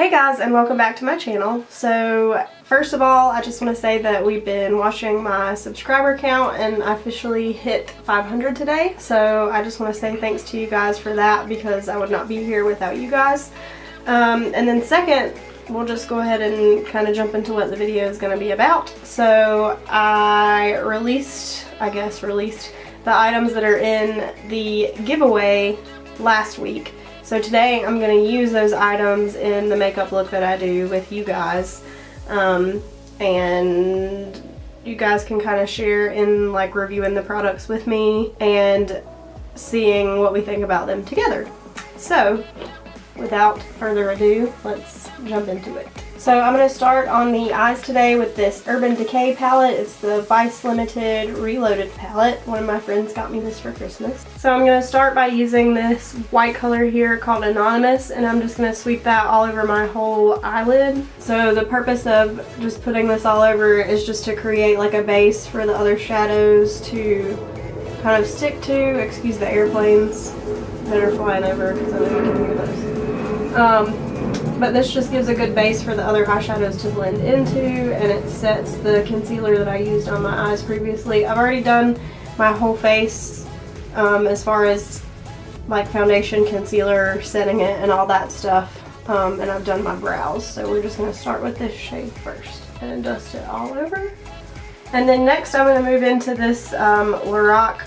Hey guys, and welcome back to my channel. So first of all, I just want to say that we've been watching my subscriber count and I officially hit 500 today. So I just want to say thanks to you guys for that because I would not be here without you guys. And then second, we'll just go ahead and kind of jump into what the video is going to be about. So I released the items that are in the giveaway last week. So today I'm going to use those items in the makeup look that I do with you guys. And you guys can kind of share in like reviewing the products with me and seeing what we think about them together. So without further ado, let's jump into it. So I'm going to start on the eyes today with this Urban Decay palette. It's the Vice Limited Reloaded palette. One of my friends got me this for Christmas. So I'm going to start by using this white color here called Anonymous, and I'm just going to sweep that all over my whole eyelid. So the purpose of just putting this all over is just to create like a base for the other shadows to kind of stick to. Excuse the airplanes that are flying over because I know you can hear those. But this just gives a good base for the other eyeshadows to blend into, and it sets the concealer that I used on my eyes previously. I've already done my whole face as far as like foundation, concealer, setting it, and all that stuff. And I've done my brows. So we're just going to start with this shade first and dust it all over. And then next I'm going to move into this Lorac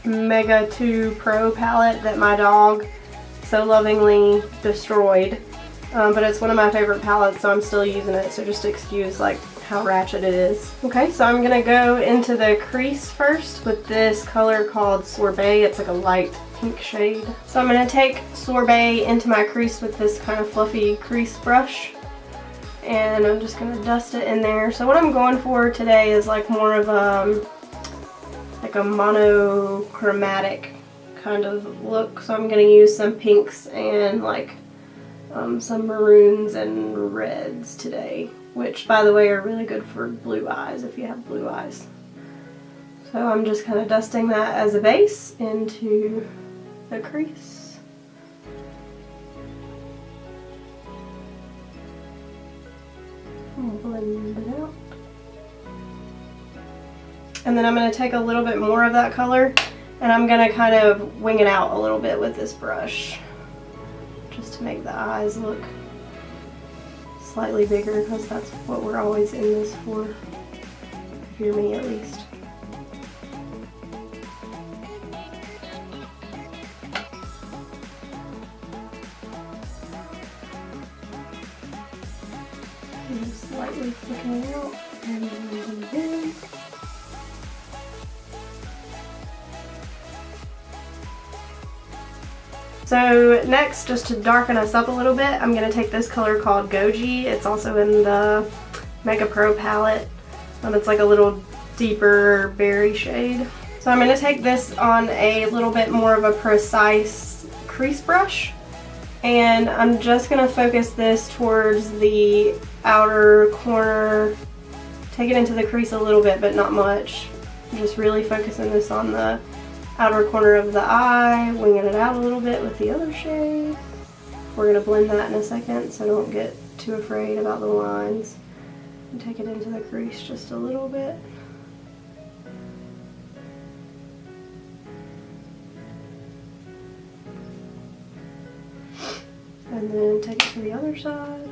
Mega 2 Pro palette that my dog so lovingly destroyed. But it's one of my favorite palettes, so I'm still using it, so just excuse like how ratchet it is. Okay, so I'm gonna go into the crease first with this color called Sorbet. It's like a light pink shade. So I'm gonna take Sorbet into my crease with this kind of fluffy crease brush, and I'm just gonna dust it in there. So what I'm going for today is like more of like a monochromatic kind of look. So I'm gonna use some pinks and like some maroons and reds today, which by the way are really good for blue eyes if you have blue eyes. So I'm just kind of dusting that as a base into the crease. Blend it out. And then I'm going to take a little bit more of that color and I'm going to kind of wing it out a little bit with this brush, just to make the eyes look slightly bigger, because that's what we're always in this for, if you're me at least. And just slightly flicking out and blending it in. So next, just to darken us up a little bit, I'm going to take this color called Goji. It's also in the Mega Pro palette. It's like a little deeper berry shade. So I'm going to take this on a little bit more of a precise crease brush, and I'm just going to focus this towards the outer corner, take it into the crease a little bit but not much. I'm just really focusing this on the outer corner of the eye, winging it out a little bit with the other shade. We're going to blend that in a second, so don't get too afraid about the lines. And take it into the crease just a little bit. And then take it to the other side.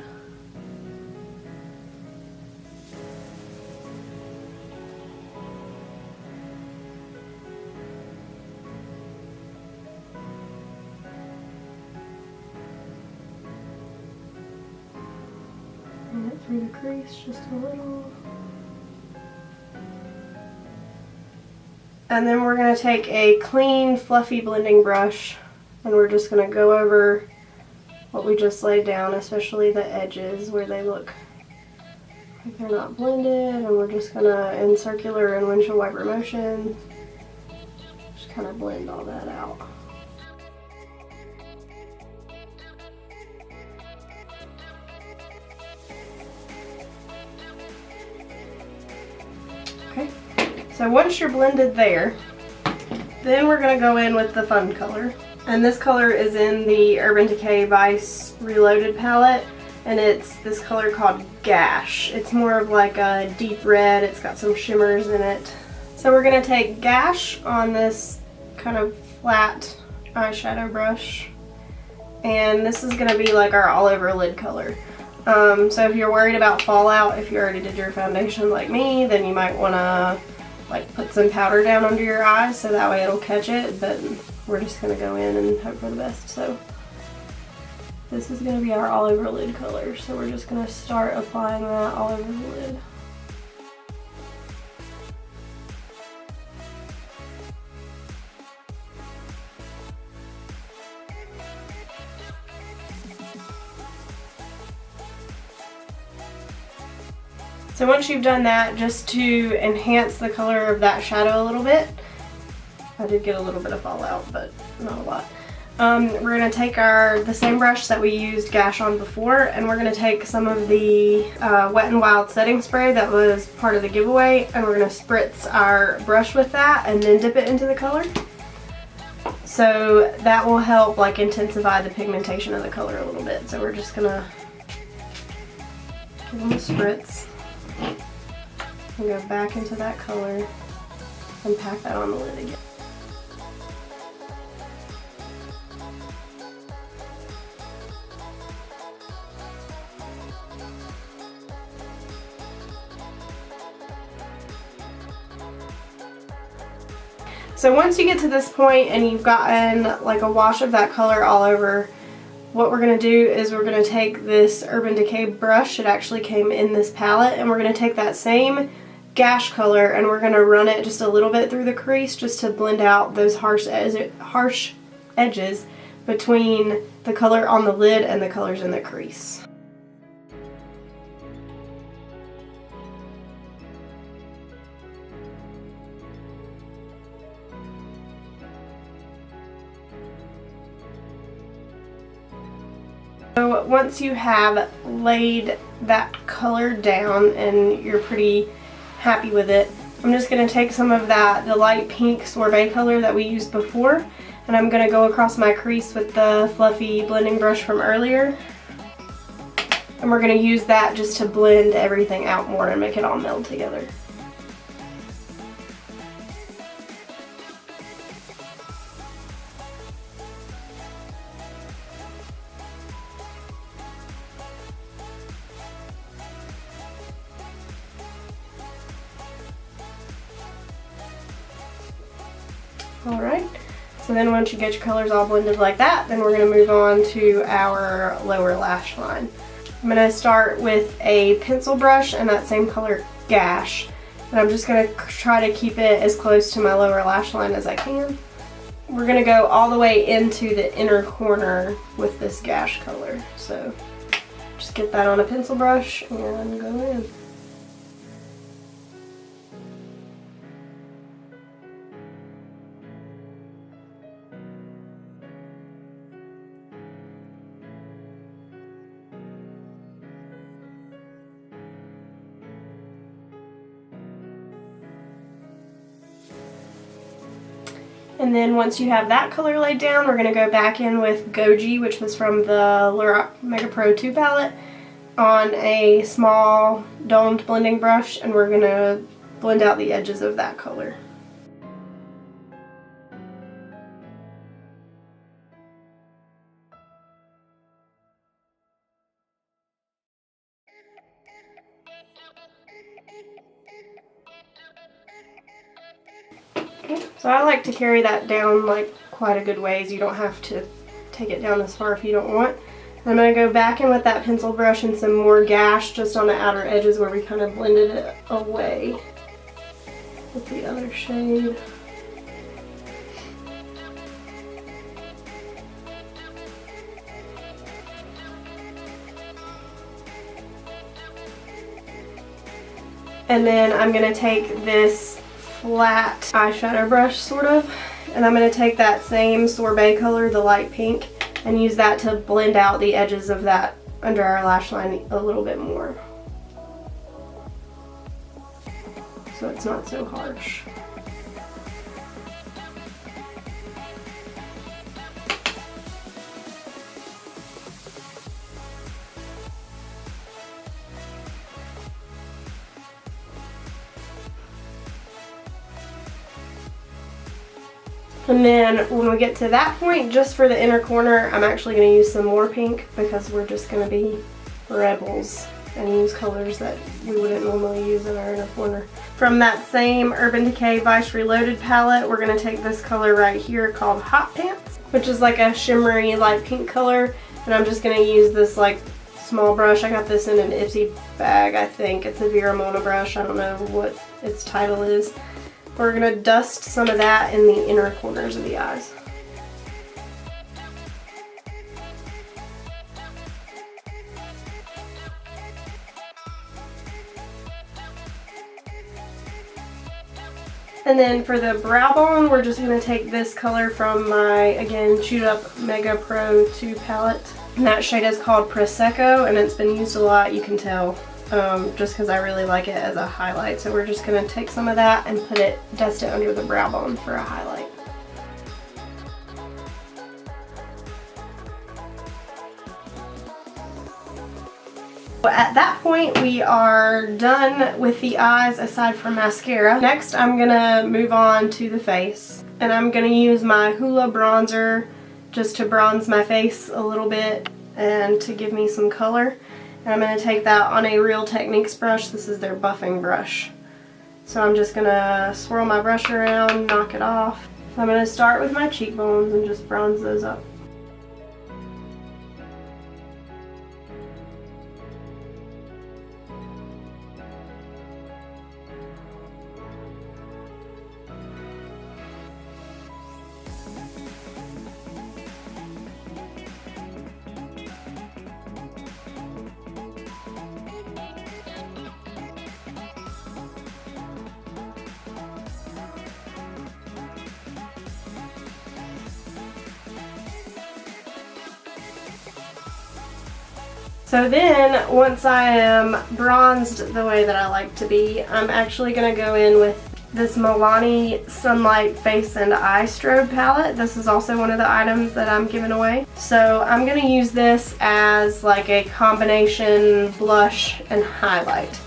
Through the crease just a little. And then we're going to take a clean fluffy blending brush and we're just going to go over what we just laid down, especially the edges where they look like they're not blended, and we're just going to, in circular and windshield wiper motion, just kind of blend all that out. Okay, so once you're blended there, then we're going to go in with the fun color. And this color is in the Urban Decay Vice Reloaded palette. and it's this color called Gash. It's more of like a deep red. It's got some shimmers in it. So we're going to take Gash on this kind of flat eyeshadow brush, and this is going to be like our all over lid color. So if you're worried about fallout, if you already did your foundation like me, then you might want to like put some powder down under your eyes so that way it'll catch it, but we're just going to go in and hope for the best. So this is going to be our all over lid color, so we're just going to start applying that all over the lid. So once you've done that, just to enhance the color of that shadow a little bit, I did get a little bit of fallout, but not a lot. We're going to take the same brush that we used Gash on before, and we're going to take some of the Wet n Wild setting spray that was part of the giveaway, and we're going to spritz our brush with that and then dip it into the color. So that will help like intensify the pigmentation of the color a little bit. So we're just going to give them a spritz and go back into that color and pack that on the lid again. So once you get to this point and you've gotten like a wash of that color all over, what we're going to do is we're going to take this Urban Decay brush, it actually came in this palette, and we're going to take that same Gash color and we're going to run it just a little bit through the crease just to blend out those harsh edges between the color on the lid and the colors in the crease. So once you have laid that color down and you're pretty happy with it, I'm just going to take some of the light pink sorbet color that we used before, and I'm going to go across my crease with the fluffy blending brush from earlier, and we're going to use that just to blend everything out more and make it all meld together. Alright, so then once you get your colors all blended like that, then we're going to move on to our lower lash line. I'm going to start with a pencil brush and that same color Gash, and I'm just going to try to keep it as close to my lower lash line as I can. We're going to go all the way into the inner corner with this Gash color, so just get that on a pencil brush and go in. And then once you have that color laid down, we're going to go back in with Goji, which was from the Lorac Mega Pro 2 palette, on a small domed blending brush, and we're going to blend out the edges of that color. So I like to carry that down like quite a good ways. You don't have to take it down this far if you don't want. I'm going to go back in with that pencil brush and some more Gash just on the outer edges where we kind of blended it away with the other shade. And then I'm going to take this flat eyeshadow brush sort of, and I'm going to take that same sorbet color, the light pink, and use that to blend out the edges of that under our lash line a little bit more, so it's not so harsh. And then when we get to that point, just for the inner corner, I'm actually going to use some more pink because we're just going to be rebels and use colors that we wouldn't normally use in our inner corner. From that same Urban Decay Vice Reloaded palette, we're going to take this color right here called Hot Pants, which is like a shimmery light pink color. And I'm just going to use this like small brush. I got this in an Ipsy bag, I think. It's a Vera Mona brush. I don't know what its title is. We're going to dust some of that in the inner corners of the eyes. And then for the brow bone, we're just going to take this color from my, again, Chewed Up Mega Pro 2 palette. And that shade is called Prosecco, and it's been used a lot, you can tell, just because I really like it as a highlight. So we're just going to take some of that and dust it under the brow bone for a highlight. At that point, we are done with the eyes aside from mascara. Next, I'm gonna move on to the face, and I'm gonna use my Hoola bronzer just to bronze my face a little bit and to give me some color. And I'm gonna take that on a Real Techniques brush. This is their buffing brush. So I'm just gonna swirl my brush around, knock it off. So I'm gonna start with my cheekbones and just bronze those up. So then, once I am bronzed the way that I like to be, I'm actually going to go in with this Milani Sunlight Face and Eye Strobe palette. This is also one of the items that I'm giving away. So I'm going to use this as like a combination blush and highlight.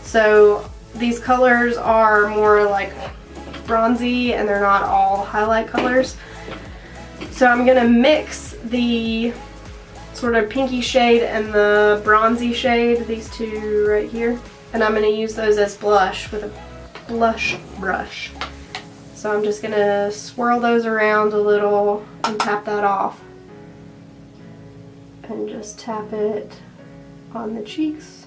So these colors are more like bronzy and they're not all highlight colors. So I'm going to mix the sort of pinky shade and the bronzy shade, these two right here, and I'm going to use those as blush with a blush brush. So I'm just going to swirl those around a little and tap that off and just tap it on the cheeks.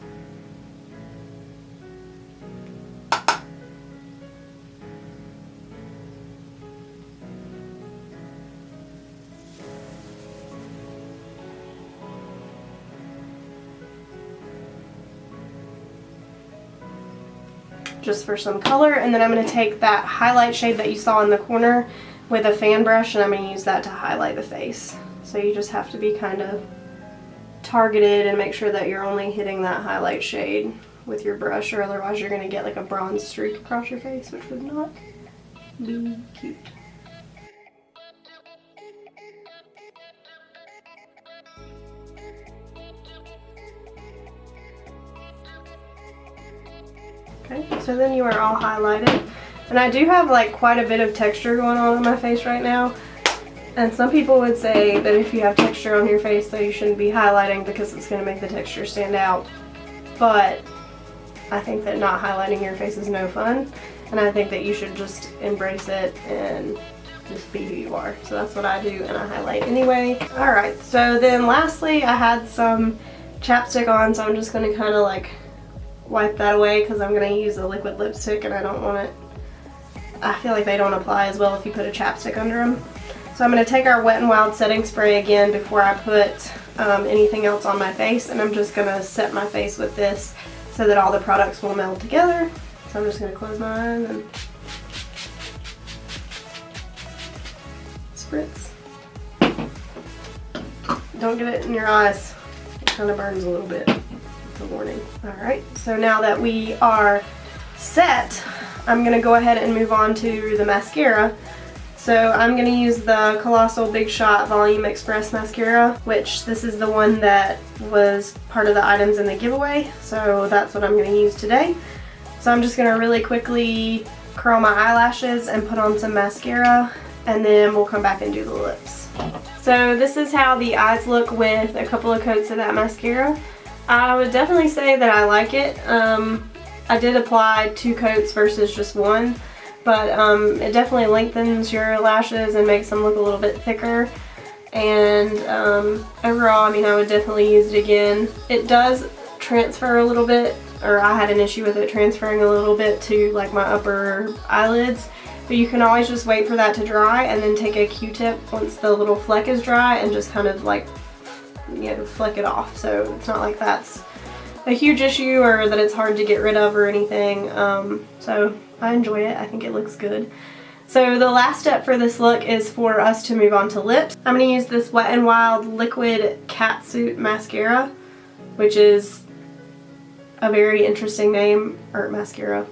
Just for some color, and then I'm going to take that highlight shade that you saw in the corner with a fan brush, and I'm going to use that to highlight the face. So you just have to be kind of targeted and make sure that you're only hitting that highlight shade with your brush, or otherwise you're going to get like a bronze streak across your face, which would not be cute. Okay, so then you are all highlighted. And I do have like quite a bit of texture going on my face right now. And some people would say that if you have texture on your face that you shouldn't be highlighting because it's going to make the texture stand out. But I think that not highlighting your face is no fun. And I think that you should just embrace it and just be who you are. So that's what I do, and I highlight anyway. Alright, so then lastly I had some chapstick on, so I'm just going to kind of like wipe that away because I'm going to use a liquid lipstick and I don't want it. I feel like they don't apply as well if you put a chapstick under them. So I'm going to take our Wet n Wild setting spray again before I put anything else on my face, and I'm just going to set my face with this so that all the products will meld together. So I'm just going to close my eyes and spritz. Don't get it in your eyes. It kind of burns a little bit. It's a warning. Alright, so now that we are set, I'm going to go ahead and move on to the mascara. So I'm going to use the Colossal Big Shot Volume Express Mascara, which this is the one that was part of the items in the giveaway. So that's what I'm going to use today. So I'm just going to really quickly curl my eyelashes and put on some mascara and then we'll come back and do the lips. So this is how the eyes look with a couple of coats of that mascara. I would definitely say that I like it. I did apply 2 coats versus just 1, but it definitely lengthens your lashes and makes them look a little bit thicker. And overall, I mean, I would definitely use it again. It does transfer a little bit, or I had an issue with it transferring a little bit to like my upper eyelids, but you can always just wait for that to dry and then take a Q-tip once the little fleck is dry and just kind of like, you know, flick it off. So it's not like that's a huge issue or that it's hard to get rid of or anything. So I enjoy it. I think it looks good. So the last step for this look is for us to move on to lips. I'm going to use this Wet n Wild Liquid Catsuit Mascara, which is a very interesting name, or mascara,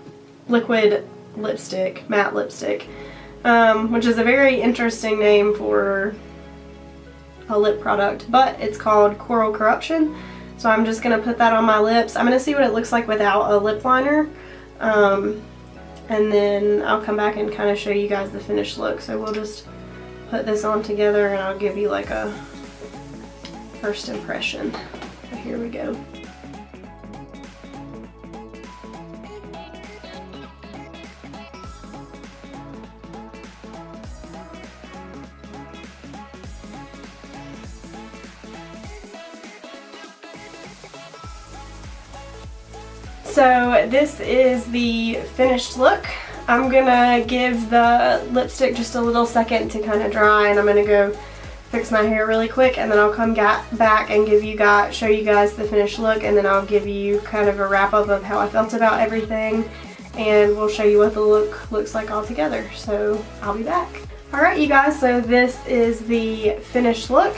liquid lipstick, matte lipstick, which is a very interesting name for a lip product, but it's called Coruption. So I'm just going to put that on my lips. I'm going to see what it looks like without a lip liner, and then I'll come back and kind of show you guys the finished look. So we'll just put this on together and I'll give you like a first impression. So here we go. So this is the finished look. I'm gonna give the lipstick just a little second to kind of dry, and I'm gonna go fix my hair really quick, and then I'll come back and show you guys the finished look, and then I'll give you kind of a wrap up of how I felt about everything, and we'll show you what the look looks like all together. So I'll be back. Alright you guys, so this is the finished look.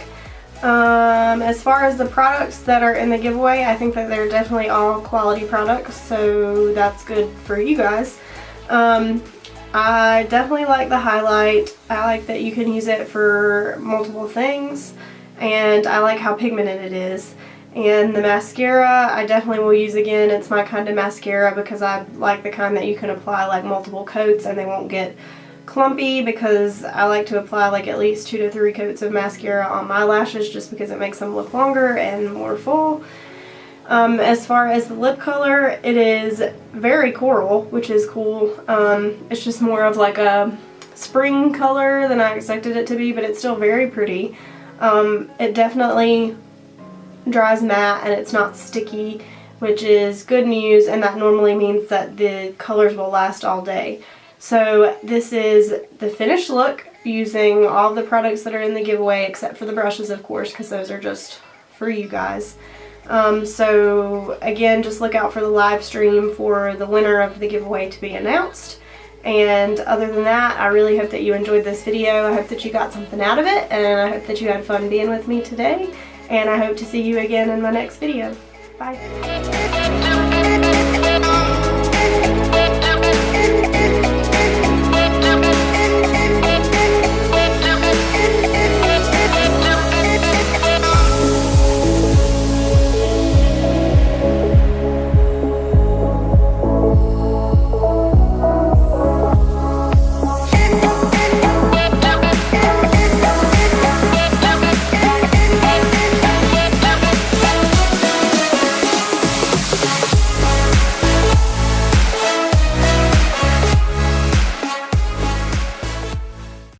As far as the products that are in the giveaway, I think that they're definitely all quality products, so that's good for you guys. I definitely like the highlight. I like that you can use it for multiple things, and I like how pigmented it is. And the mascara, I definitely will use again. It's my kind of mascara because I like the kind that you can apply like multiple coats and they won't get clumpy, because I like to apply like at least 2 to 3 coats of mascara on my lashes just because it makes them look longer and more full. As far as the lip color, it is very coral, which is cool. It's just more of like a spring color than I expected it to be, but it's still very pretty. It definitely dries matte and it's not sticky, which is good news, and that normally means that the colors will last all day. So this is the finished look using all the products that are in the giveaway, except for the brushes, of course, because those are just for you guys. So again, just look out for the live stream for the winner of the giveaway to be announced. And other than that, I really hope that you enjoyed this video. I hope that you got something out of it, and I hope that you had fun being with me today. And I hope to see you again in my next video. Bye.